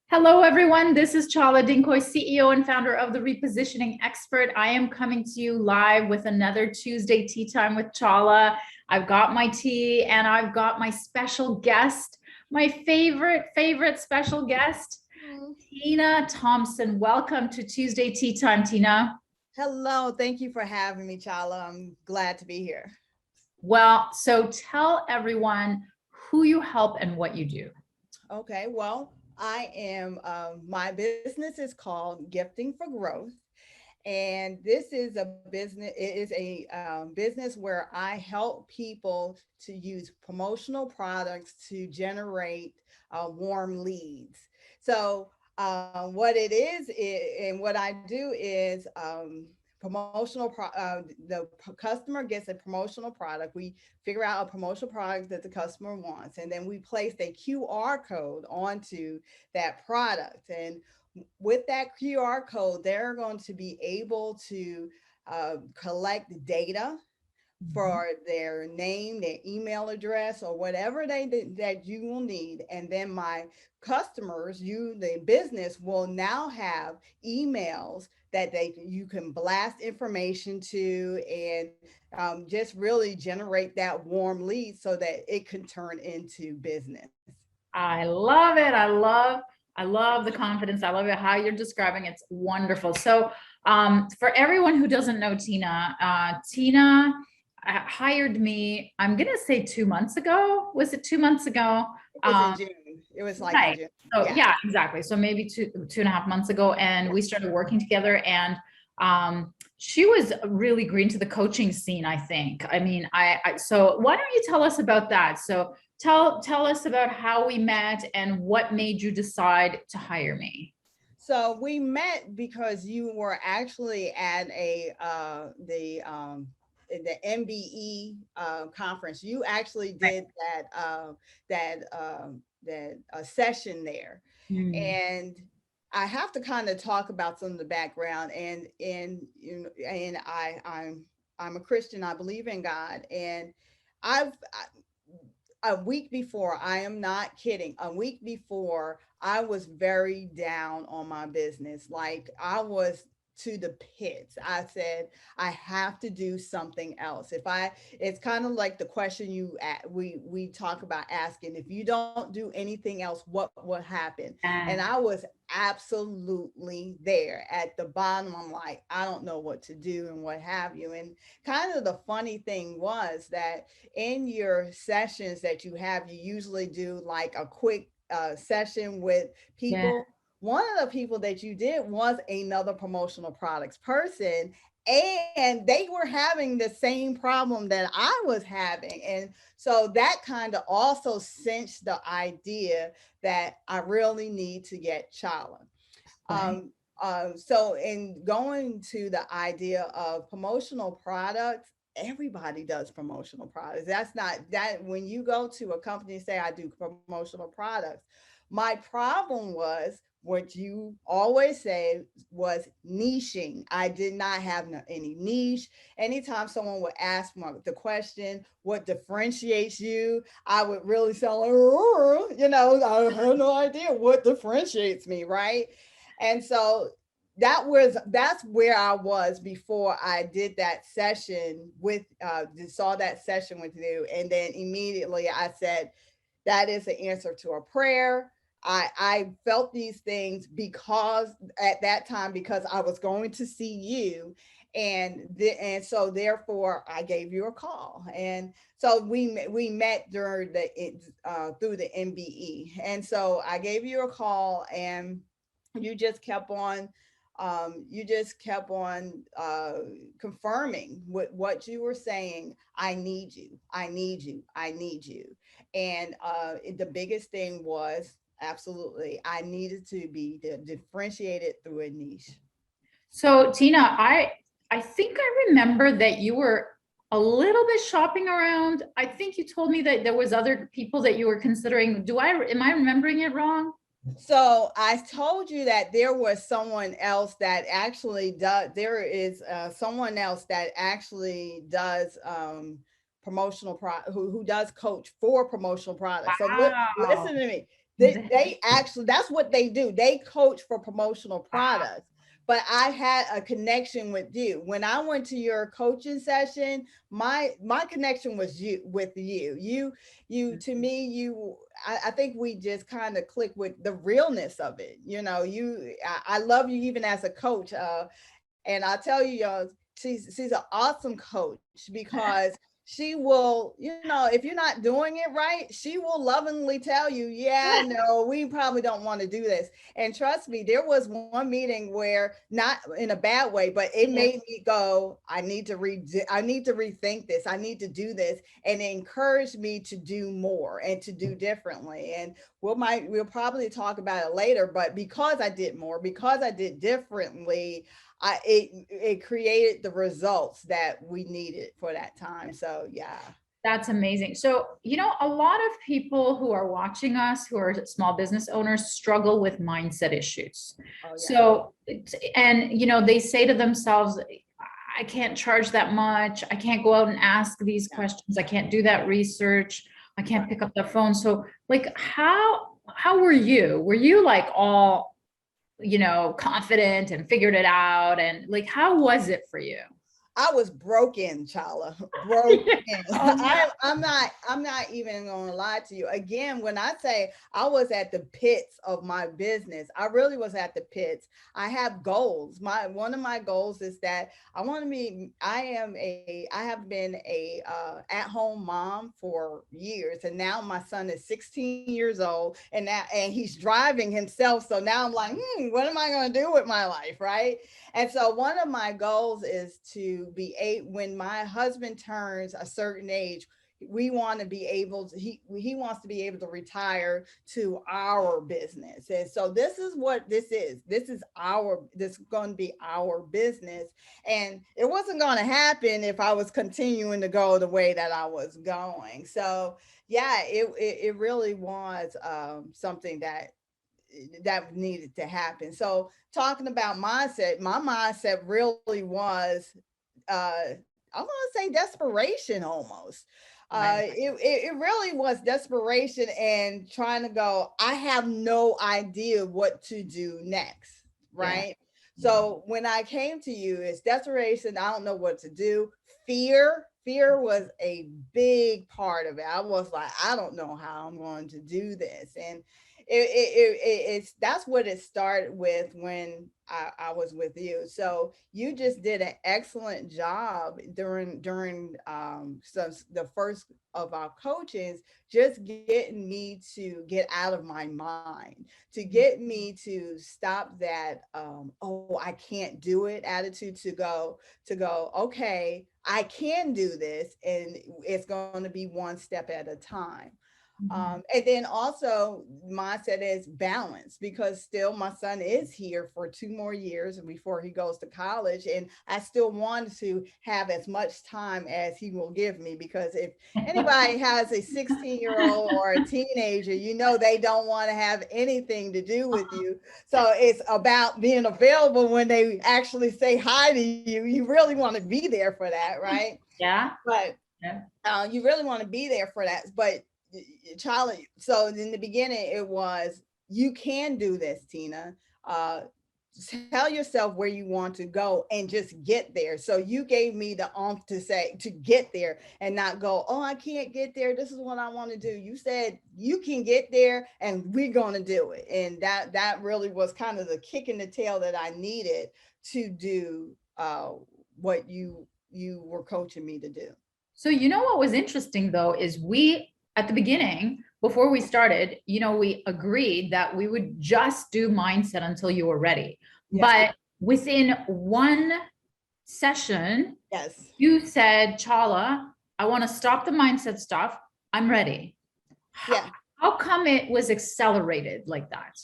Hello, everyone. This is Chala Dinkoy, CEO and founder of The Repositioning Expert. I am coming to you live with another Tuesday Tea Time with Chala. I've got my tea and I've got my special guest, my favorite special guest, Tina Thompson. Welcome to Tuesday Tea Time, Tina. Hello, thank you for having me, Chala. I'm glad to be here. Well, so tell everyone who you help and what you do. Okay, well, my business is called Gifting for Growth. And this is a business, it is a business where I help people to use promotional products to generate warm leads. So, what it is, and what I do is the customer gets a promotional product. We figure out a promotional product that the customer wants, and then we place a QR code onto that product. And with that QR code, they're going to be able to collect data Mhm. for their name, their email address, or whatever that you will need. And then my customers, the business, will now have emails that you can blast information to, and just really generate that warm lead so that it can turn into business. I love it. I love the confidence. I love it how you're describing it. It's wonderful. So, for everyone who doesn't know Tina, Tina hired me, I'm gonna say 2 months ago. Was it 2 months ago? It was in Um, June. It was like in right. June. So Yeah. yeah, exactly. So maybe two and a half months ago, and we started working together. And she was really green to the coaching scene, I think. I mean, so why don't you tell us about that? So tell us about how we met and what made you decide to hire me. So we met because you were actually at the MBE conference. You actually Right. did that session there, Mm. and I have to kind of talk about some of the background. I'm a Christian. I believe in God, and I've a week before, I am not kidding, a week before, I was very down on my business. Like, I was to the pits. I said, I have to do something else. It's kind of like the question we talk about asking, if you don't do anything else, what will happen? And And I was absolutely there at the bottom. I'm like, I don't know what to do and what have you. And kind of the funny thing was that in your sessions that you have, you usually do like a quick session with yeah. people. One of the people that you did was another promotional products person, and they were having the same problem that I was having. And so that kind of also cinched the idea that I really need to get Chala. Right. So in going to the idea of promotional products, everybody does promotional products. That's not that when you go to a company and say I do promotional products, my problem was what you always say was niching. I did not have any niche. Anytime someone would ask me the question, what differentiates you, I would really sound like, I have no idea what differentiates me, right? And so that's where I was before I did that session with saw that session with you. And then immediately I said, that is the answer to a prayer. I felt these things because at that time, because I was going to see you, and so therefore I gave you a call. And so we met during through the MBE. And so I gave you a call, and you just kept on confirming what you were saying. I need you, I need you, I need you. And the biggest thing was, absolutely, I needed to be differentiated through a niche. So Tina, I think I remember that you were a little bit shopping around. I think you told me that there was other people that you were considering. Am I remembering it wrong? So I told you that there was someone else that actually does. There is someone else that actually does who does coach for promotional products. So look, Wow. listen to me. They actually, that's what they do. They coach for promotional products. But I had a connection with you. When I went to your coaching session, my connection was you with you. You to me, I think we just kind of click with the realness of it. You know, I love you even as a coach. And I tell you, y'all, she's an awesome coach because she will, you know, if you're not doing it right, she will lovingly tell you, yeah, no, we probably don't want to do this. And trust me, there was one meeting where, not in a bad way, but it made me go, I need to rethink this. I need to do this. And it encouraged me to do more and to do differently. And we'll probably talk about it later, but because I did more, because I did differently, it created the results that we needed for that time. So yeah. That's amazing. So, you know, a lot of people who are watching us, who are small business owners, struggle with mindset issues. Oh, yeah. So, and, you know, they say to themselves, I can't charge that much. I can't go out and ask these questions. I can't do that research. I can't pick up the phone. So like, how were you? Were you like all, you know, confident and figured it out? And like, how was it for you? I was broken, Chala, broken. Oh, no. I'm not even gonna lie to you. Again, when I say I was at the pits of my business, I really was at the pits. I have goals. One of my goals is that I have been a at-home mom for years, and now my son is 16 years old, and he's driving himself. So now I'm like, what am I gonna do with my life, right? And so one of my goals is to when my husband turns a certain age, we want to be able to, he wants to be able to retire to our business. And so this is what this is. This is going to be our business. And it wasn't going to happen if I was continuing to go the way that I was going. So yeah, it really was something that needed to happen. So talking about mindset, my mindset really was I want to say desperation almost. It really was desperation and trying to go, I have no idea what to do next, right? So when I came to you, it's desperation. I don't know what to do. Fear was a big part of it. I was like, I don't know how I'm going to do this. And it's that's what it started with when I was with you. So you just did an excellent job during the first of our coachings, just getting me to get out of my mind, to get me to stop that oh, I can't do it attitude, to go okay, I can do this, and it's going to be one step at a time. And then also mindset is balance, because still my son is here for 2 more years before he goes to college. And I still want to have as much time as he will give me, because if anybody has a 16-year-old or a teenager, you know, they don't want to have anything to do with you. So it's about being available when they actually say hi to you. You really want to be there for that, right? Yeah. But you really want to be there for that. But Chala, so in the beginning it was, you can do this, Tina. Tell yourself where you want to go and just get there. So you gave me the to say, to get there and not go, oh, I can't get there, this is what I want to do. You said you can get there and we're going to do it. And that really was kind of the kick in the tail that I needed to do what you were coaching me to do. So, you know, what was interesting though, is at the beginning, before we started, you know, we agreed that we would just do mindset until you were ready. Yes. But within one session, yes, you said, Chala, I want to stop the mindset stuff. I'm ready. Yeah. How come it was accelerated like that?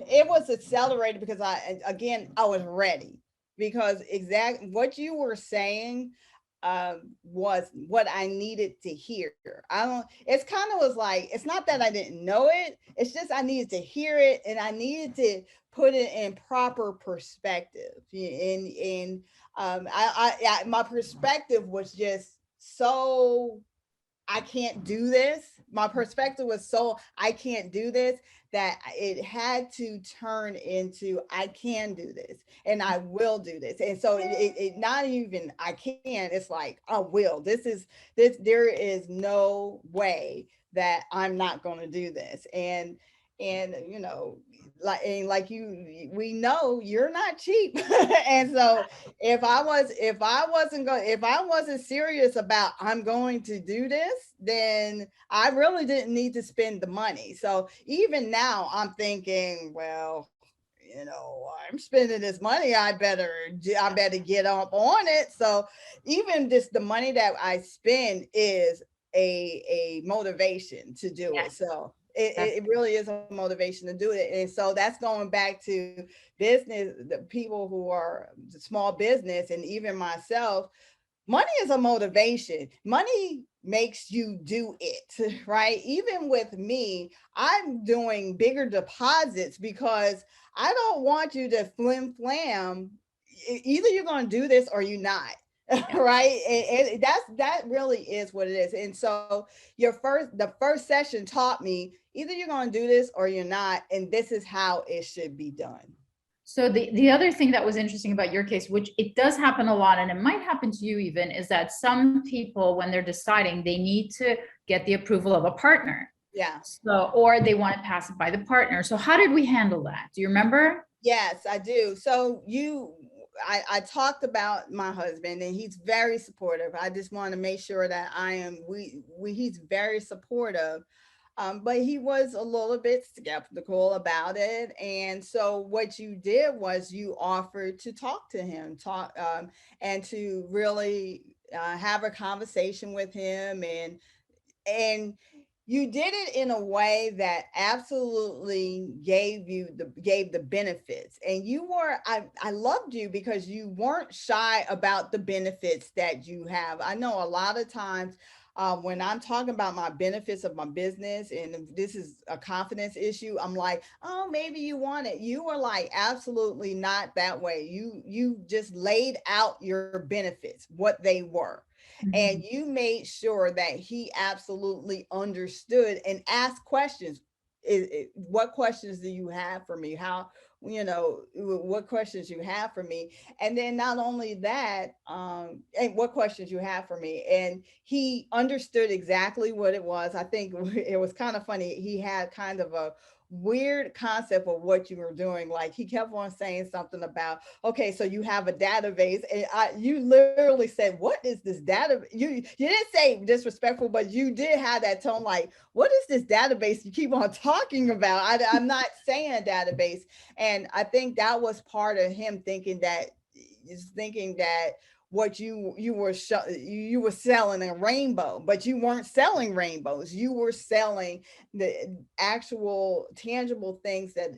It was accelerated because I was ready, because exactly what you were saying was what I needed to hear. It's kind of was like, it's not that I didn't know it. It's just, I needed to hear it, and I needed to put it in proper perspective. And my perspective was just so I can't do this. My perspective was so I can't do this that it had to turn into I can do this and I will do this. And so it not even I can, it's like I will. This there is no way that I'm not going to do this. And you know, like you we know you're not cheap. And so if I wasn't serious about I'm going to do this, then I really didn't need to spend the money. So even now I'm thinking, well, you know, I'm spending this money, I better get up on it. So even just the money that I spend is a motivation to do it. Yes. So That's it really is a motivation to do it. And so that's going back to business, the people who are small business, and even myself. Money is a motivation. Money makes you do it, right? Even with me, I'm doing bigger deposits because I don't want you to flim flam. Either you're going to do this or you're not. yeah. Right. And that really is what it is. And so the first session taught me either you're going to do this or you're not. And this is how it should be done. So the other thing that was interesting about your case, which it does happen a lot, and it might happen to you even, is that some people, when they're deciding, they need to get the approval of a partner. Yeah. So, or they want to pass it by the partner. So how did we handle that? Do you remember? Yes, I do. So I talked about my husband and he's very supportive. I just want to make sure that he's very supportive. But he was a little bit skeptical about it. And so what you did was you offered to talk to him, and to really have a conversation with him, and you did it in a way that absolutely gave the benefits. And I loved you because you weren't shy about the benefits that you have. I know a lot of times when I'm talking about my benefits of my business, and this is a confidence issue, I'm like, oh, maybe you want it. You were like, absolutely not that way. You just laid out your benefits, what they were, and Mhm. you made sure that he absolutely understood and asked questions. What questions do you have for me? How, you know, what questions you have for me? And then not only that, and what questions you have for me? And he understood exactly what it was. I think it was kind of funny. He had kind of a weird concept of what you were doing. Like he kept on saying something about, okay, so you have a database, and you literally said, what is this data? You didn't say disrespectful, but you did have that tone, like, what is this database you keep on talking about? I'm not saying a database. And I think that was part of him thinking that what you were selling a rainbow, but you weren't selling rainbows. You were selling the actual tangible things that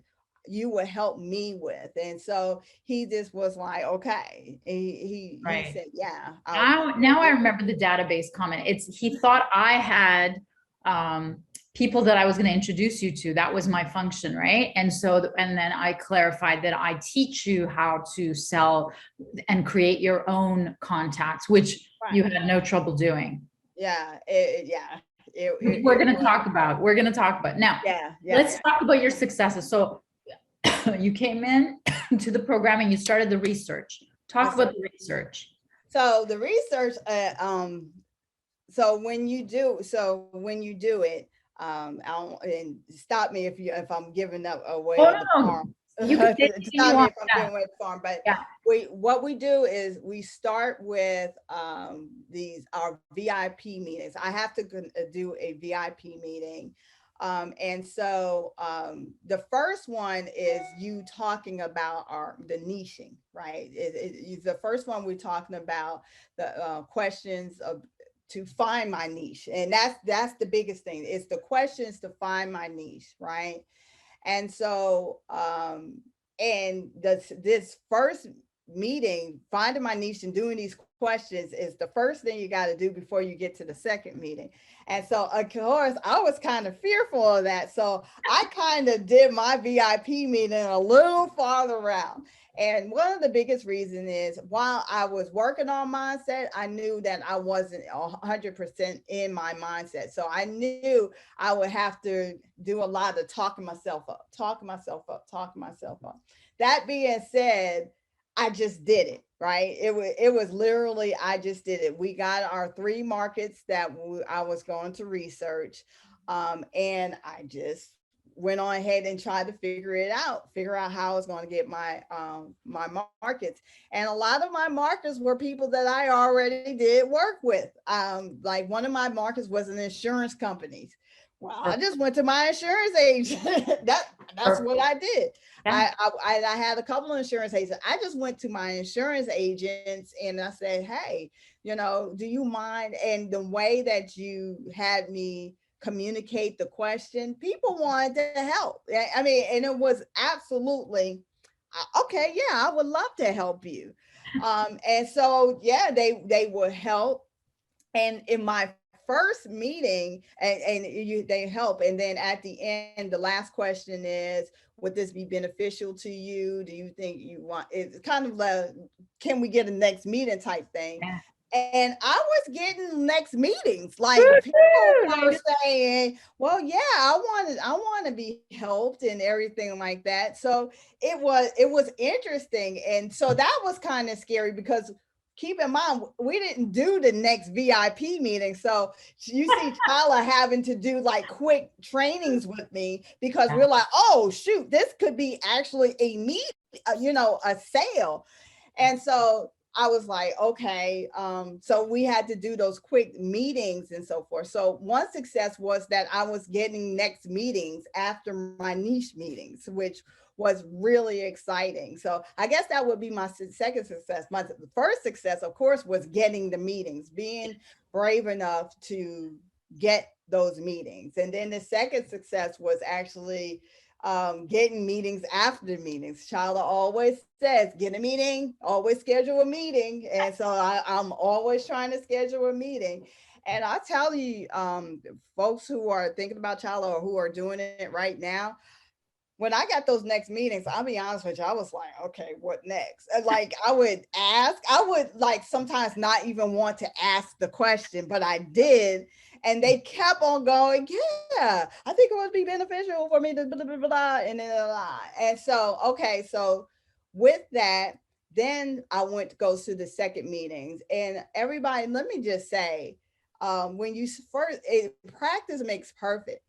you would help me with. And so he just was like, okay. He Right. said, yeah, Now I remember the database comment. He thought I had people that I was going to introduce you to. That was my function, right? And so, and then I clarified that I teach you how to sell and create your own contacts, which you right. had no trouble doing. Yeah, yeah. We're It going to was, talk about. We're going to talk about now. yeah, yeah, Let's yeah. talk about your successes. So you came in to the program and you started the research. I Talk said, about the research. so the research, so when you do it, and stop me if I'm giving up Oh away the no, farm. you can say anything you Stop me want. if I'm Yeah, giving away the farm. But yeah. what we do is we start with these our VIP meetings. I have to do a VIP meeting. And so the first one is you talking about the niching, right? The first one we're talking about the questions of to find my niche, and that's the biggest thing. It's the questions to find my niche, right? And so and this first meeting, finding my niche and doing these questions is the first thing you got to do before you get to the second meeting. And so, of course, I was kind of fearful of that. So I kind of did my VIP meeting a little farther out. And one of the biggest reasons is while I was working on mindset, I knew that I wasn't 100% in my mindset. So I knew I would have to do a lot of talking myself up, talking myself up, talking myself up. That being said, I just did it, right? It was literally, I just did it. We got our 3 markets that I was going to research. And I just went on ahead and tried to figure out how I was going to get my markets. And a lot of my markets were people that I already did work with. Like one of my markets was an insurance companies. Well, I just went to my insurance agent. That's what I did. I had a couple of insurance agents. I just went to my insurance agents and I said, hey, do you mind? And the way that you had me communicate the question, people wanted to help. I mean, and it was absolutely okay. Yeah, I would love to help you. And so, yeah, they would help. And in my first meeting, they help. And then at the end, the last question is, would this be beneficial to you? Do you think you want, it's kind of like, can we get a next meeting type thing? Yeah. And I was getting next meetings. Like people were saying, well, yeah, I want to be helped and everything like that. So it was interesting. And so that was kind of scary because keep in mind, we didn't do the next VIP meeting. So you see Chala having to do like quick trainings with me because we're like, oh, shoot, this could be actually a sale. And so I was like, okay. So we had to do those quick meetings and so forth. So one success was that I was getting next meetings after my niche meetings, which was really exciting. So I guess that would be my second success. My first success, of course, was getting the meetings, being brave enough to get those meetings. And then the second success was actually getting meetings after the meetings. Chala always says, get a meeting, always schedule a meeting. And so I'm always trying to schedule a meeting. And I tell you, folks who are thinking about Chala or who are doing it right now, when I got those next meetings, I'll be honest with you, I was like, okay, what next? Like I would like sometimes not even want to ask the question, but I did. And they kept on going, yeah, I think it would be beneficial for me to blah, blah, blah, blah, and then blah. And so, okay, so with that, then I went to go to the second meetings. And everybody, let me just say, when you first, practice makes perfect.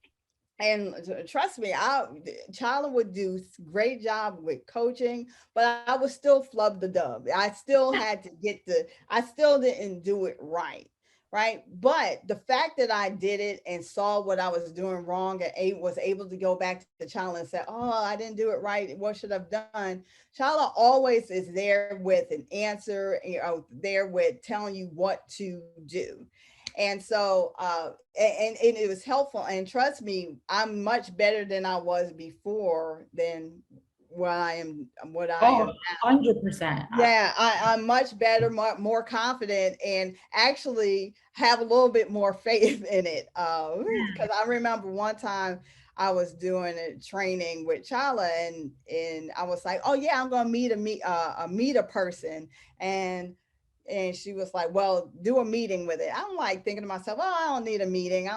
And trust me, Chala would do great job with coaching, but I would still flub the dub. I still had to I still didn't do it right. Right. But the fact that I did it and saw what I was doing wrong and was able to go back to Chala and say, oh, I didn't do it right. What should I've done? Chala always is there with an answer, there with telling you what to do. And so, and it was helpful. And trust me, I'm much better than I was before than what I am now. 100%. Yeah, I'm much better, more confident, and actually have a little bit more faith in it. Because I remember one time I was doing a training with Chala, and I was like, oh yeah, I'm gonna meet a person, and she was like, well, do a meeting with it. I'm like thinking to myself, oh, I don't need a meeting.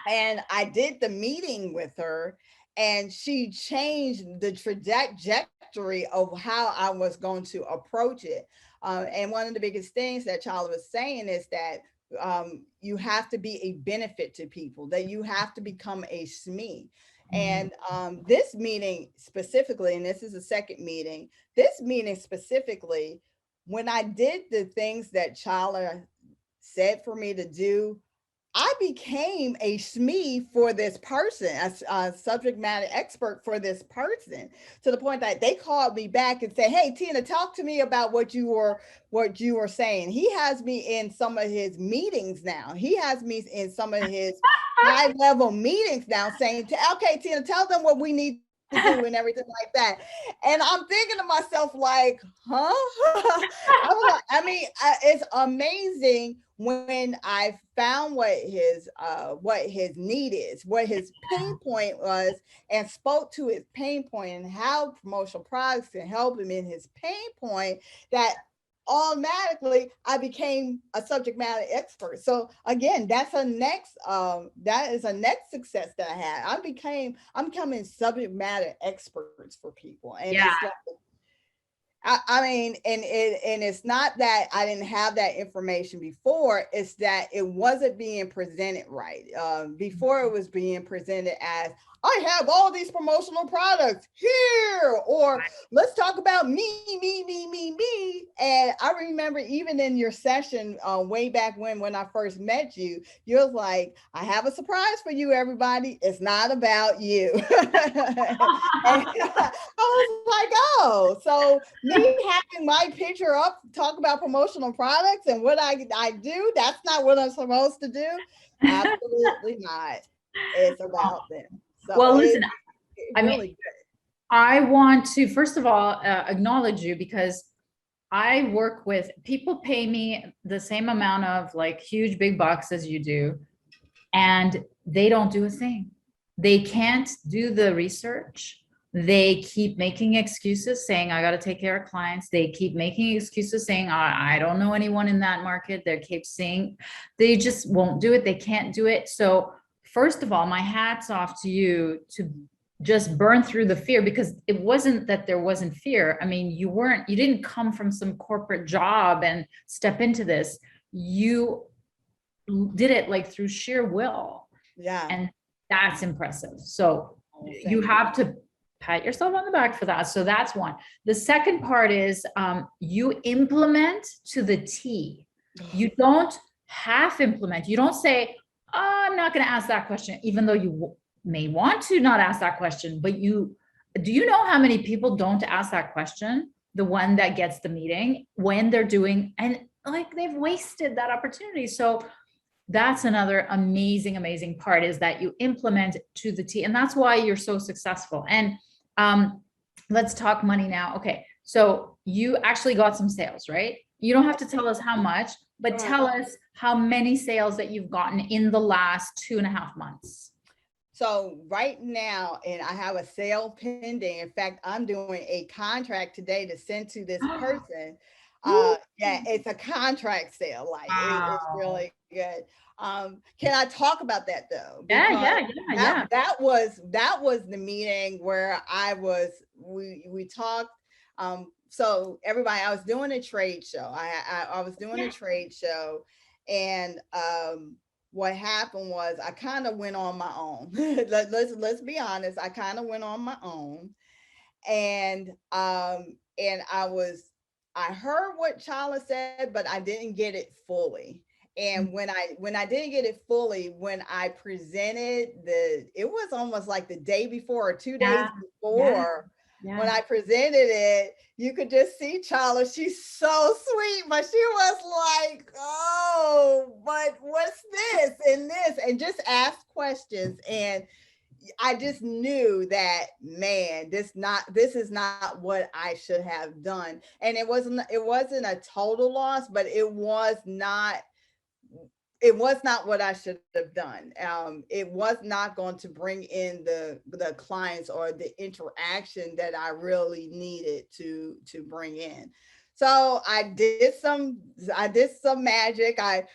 And I did the meeting with her, and she changed the trajectory of how I was going to approach it. And one of the biggest things that Chala was saying is that you have to be a benefit to people, that you have to become a SME. And this meeting specifically, and this is the second meeting, this meeting specifically, when I did the things that Chala said for me to do, I became a SME for this person, a subject matter expert for this person, to the point that they called me back and said, hey, Tina, talk to me about what you were saying. He has me in some of his meetings now. He has me in some of his high level meetings now saying, okay, Tina, tell them what we need to do and everything like that. And I'm thinking to myself, like, huh? I mean, it's amazing when I found what his need is, what his pain point was, and spoke to his pain point and how promotional products can help him in his pain point, that automatically I became a subject matter expert. So again, that is a next success that I had. I'm becoming subject matter experts for people. And Yeah. it's like, I mean, and it's not that I didn't have that information before, it's that it wasn't being presented right. Before it was being presented as, I have all these promotional products here, or let's talk about me. And I remember even in your session way back when I first met you, you was like, I have a surprise for you, everybody. It's not about you. And I was like, oh, so me having my picture up, talk about promotional products and what I do, that's not what I'm supposed to do. Absolutely not. It's about them. So Well, listen, it's I mean, really good. I want to, first of all, acknowledge you, because I work with people, pay me the same amount of like huge big bucks as you do, and they don't do a thing. They can't do the research. They keep making excuses saying, I got to take care of clients. They keep making excuses saying, I don't know anyone in that market. They keep saying, they just won't do it. They can't do it. So first of all, my hat's off to you to just burn through the fear, because it wasn't that there wasn't fear. I mean, you didn't come from some corporate job and step into this. You did it like through sheer will. Yeah. And that's impressive. So you Thank have to pat yourself on the back for that. So that's one. The second part is you implement to the T. You don't half implement. You don't say, oh, I'm not going to ask that question, even though you may want to not ask that question. But do you know how many people don't ask that question? The one that gets the meeting when they're doing, and like they've wasted that opportunity. So that's another amazing part, is that you implement to the T, and that's why you're so successful. And let's talk money now. Okay, so you actually got some sales, right? You don't have to tell us how much, but tell us how many sales that you've gotten in the last 2.5 months. So right now, and I have a sale pending. In fact, I'm doing a contract today to send to this person. Yeah, it's a contract sale. Like it's really good. Can I talk about that though? Because Yeah. that was the meeting where we talked. So everybody, I was doing a trade show. I was doing a trade show, and what happened was I kind of went on my own. Let's be honest. I kind of went on my own, and I heard what Chala said, but I didn't get it fully. And when I didn't get it fully, when I presented it was almost like the day before or 2 days before. Yeah. When I presented it, you could just see Chala. She's so sweet, but she was like, oh, but what's this and this? And just ask questions. And I just knew that, man, this is not what I should have done. And it wasn't a total loss, but it was not what I should have done. It was not going to bring in the clients or the interaction that I really needed to bring in. So I did some magic. I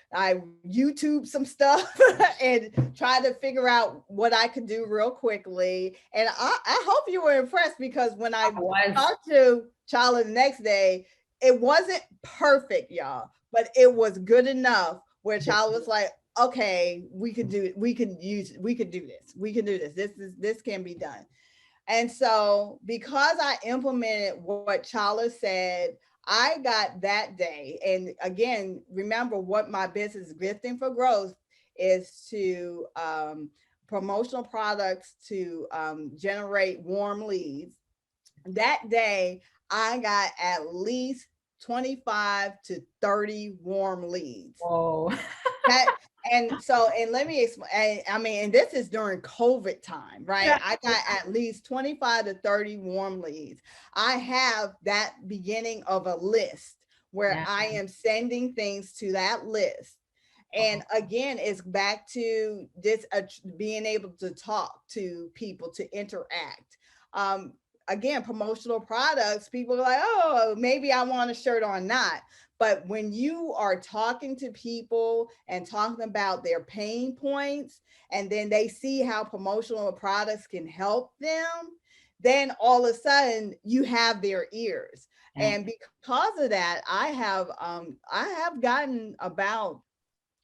YouTube some stuff and tried to figure out what I could do real quickly. And I hope you were impressed, because when I talked to Chala the next day, it wasn't perfect, y'all, but it was good enough where Chala was like, okay, we can do this. This can be done. And so because I implemented what Chala said, I got that day. And again, remember what my business Gifting for Growth is, to promotional products to generate warm leads. That day, I got at least 25 to 30 warm leads. Whoa. And so, and let me explain, I mean, and this is during COVID time, right? Yeah. I got at least 25 to 30 warm leads. I have that beginning of a list where Yeah. I am sending things to that list. And again, it's back to this being able to talk to people, to interact. Um, Again, promotional products, people are like, oh, maybe I want a shirt or not. But when you are talking to people and talking about their pain points, and then they see how promotional products can help them, then all of a sudden you have their ears. Yeah. And because of that, I have gotten about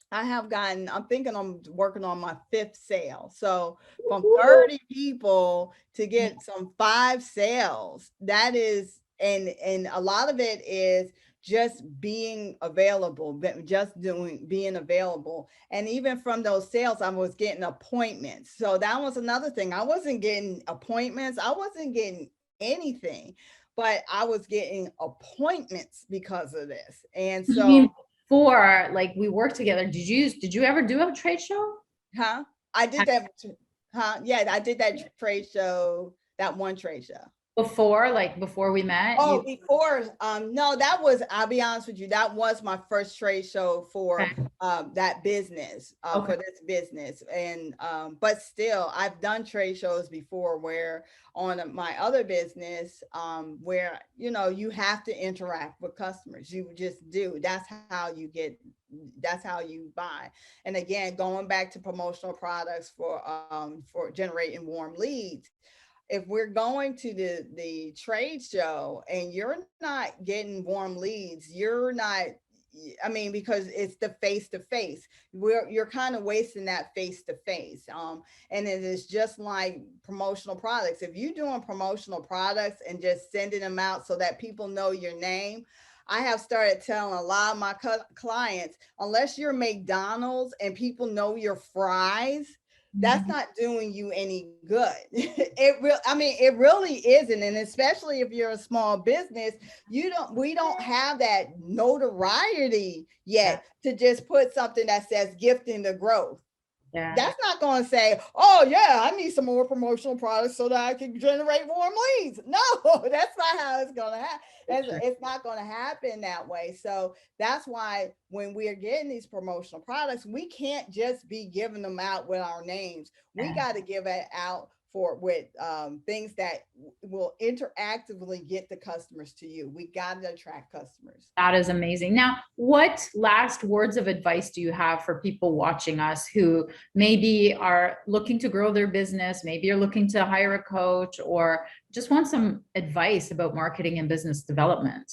I'm thinking I'm working on my fifth sale. So from Woo-hoo. 30 people to get some 5 sales, that is, and a lot of it is just being available, just being available. And even from those sales, I was getting appointments. So that was another thing. I wasn't getting appointments, I wasn't getting anything, but I was getting appointments because of this. And You so, mean before, like we worked together, did you ever do a trade show? huh? I did that. Huh? Yeah, I did that trade show, that one trade show. Before, like before we met, Oh, you before, no, that was, I'll be honest with you, that was my first trade show for okay. that business, Okay. for this business. And but still, I've done trade shows before where on my other business, where you have to interact with customers. You just do. That's how you buy. And again, going back to promotional products for generating warm leads, if we're going to the trade show and you're not getting warm leads, you're not, I mean, because it's the face to face, you're kind of wasting that face to face. And it is just like promotional products. If you're doing promotional products and just sending them out so that people know your name, I have started telling a lot of my clients, unless you're McDonald's and people know your fries, that's Mhm. not doing you any good. I mean, it really isn't. And especially if you're a small business, we don't have that notoriety Yeah. yet to just put something that says gifting the growth. Yeah. That's not going to say, oh yeah, I need some more promotional products so that I can generate warm leads. No, that's not how it's going to happen. Sure. It's not going to happen that way. So that's why when we are getting these promotional products, we can't just be giving them out with our names. We Yeah. got to give it out with things that will interactively get the customers to you. We got to attract customers. That is amazing. Now, what last words of advice do you have for people watching us who maybe are looking to grow their business, maybe are looking to hire a coach, or just want some advice about marketing and business development?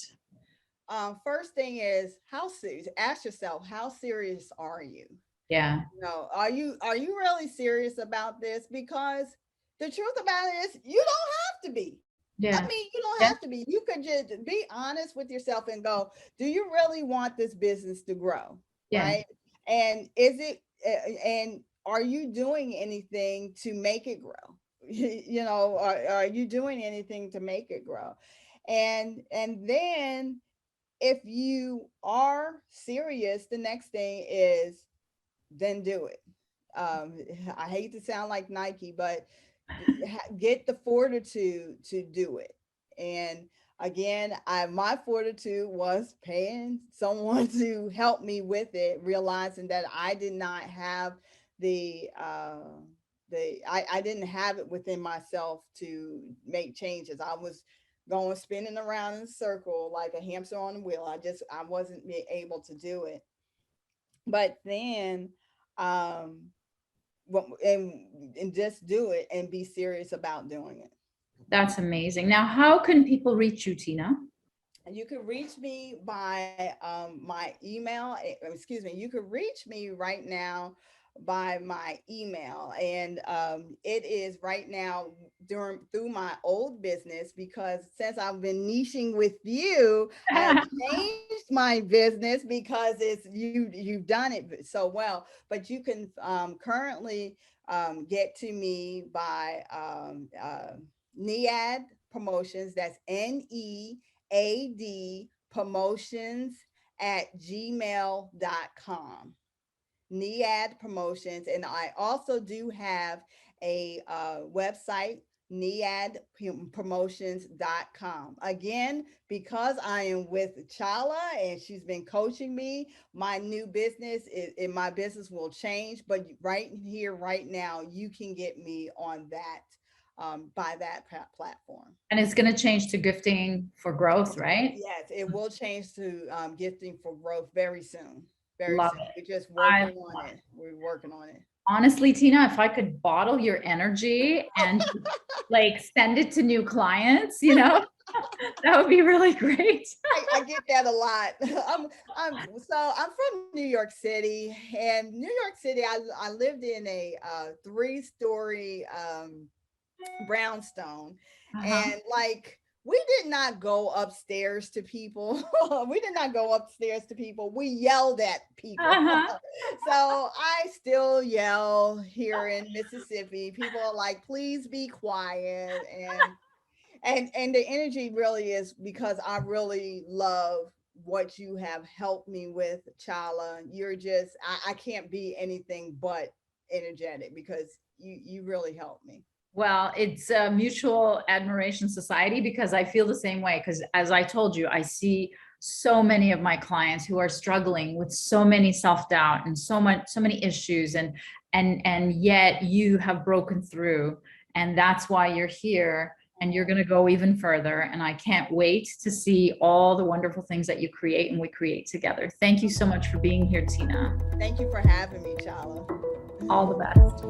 First thing is, how serious? Ask yourself, how serious are you? Yeah. No, are you really serious about this? Because the truth about it is, you don't have to be. I Yeah. mean, you don't Yeah. have to be. You could just be honest with yourself and go, do you really want this business to grow? Yeah. Right? And is it, and are you doing anything to make it grow? Are you doing anything to make it grow? And then if you are serious, the next thing is, then do it. Um, I hate to sound like Nike, but get the fortitude to do it. And again, my fortitude was paying someone to help me with it, realizing that I did not have I didn't have it within myself to make changes. I was going spinning around in a circle like a hamster on a wheel. I wasn't able to do it. But then um and just do it and be serious about doing it. That's amazing. Now, how can people reach you, Tina? And you can reach me by my email. Excuse me. You can reach me right now by my email, and it is right now through my old business, because since I've been niching with you, I have changed my business because it's you've done it so well. But you can currently get to me by NEAD Promotions. That's NEAD Promotions at gmail.com. NEAD Promotions. And I also do have a website, neadpromotions.com. Again, because I am with Chala and she's been coaching me, my new business my business will change. But right here, right now, you can get me on that by that platform. And it's going to change to gifting for growth, right? Yes, it will change to gifting for growth very soon. Very Love soon. it. We're just I working on it. We're working on it. honestly, Tina, if I could bottle your energy and like send it to new clients, that would be really great. I get that a lot. I'm from New York City, and New York City, I lived in a 3-story brownstone, Uh-huh. and like we did not go upstairs to people. We did not go upstairs to people. We yelled at people. Uh-huh. So I still yell here in Mississippi. People are like, please be quiet. And the energy really is because I really love what you have helped me with, Chala. You're just I can't be anything but energetic because you really helped me. Well, it's a mutual admiration society because I feel the same way. Because as I told you, I see so many of my clients who are struggling with so many self-doubt and so many issues, and yet you have broken through, and that's why you're here, and you're going to go even further. And I can't wait to see all the wonderful things that you create and we create together. Thank you so much for being here, Tina. Thank you for having me, Chala. All the best.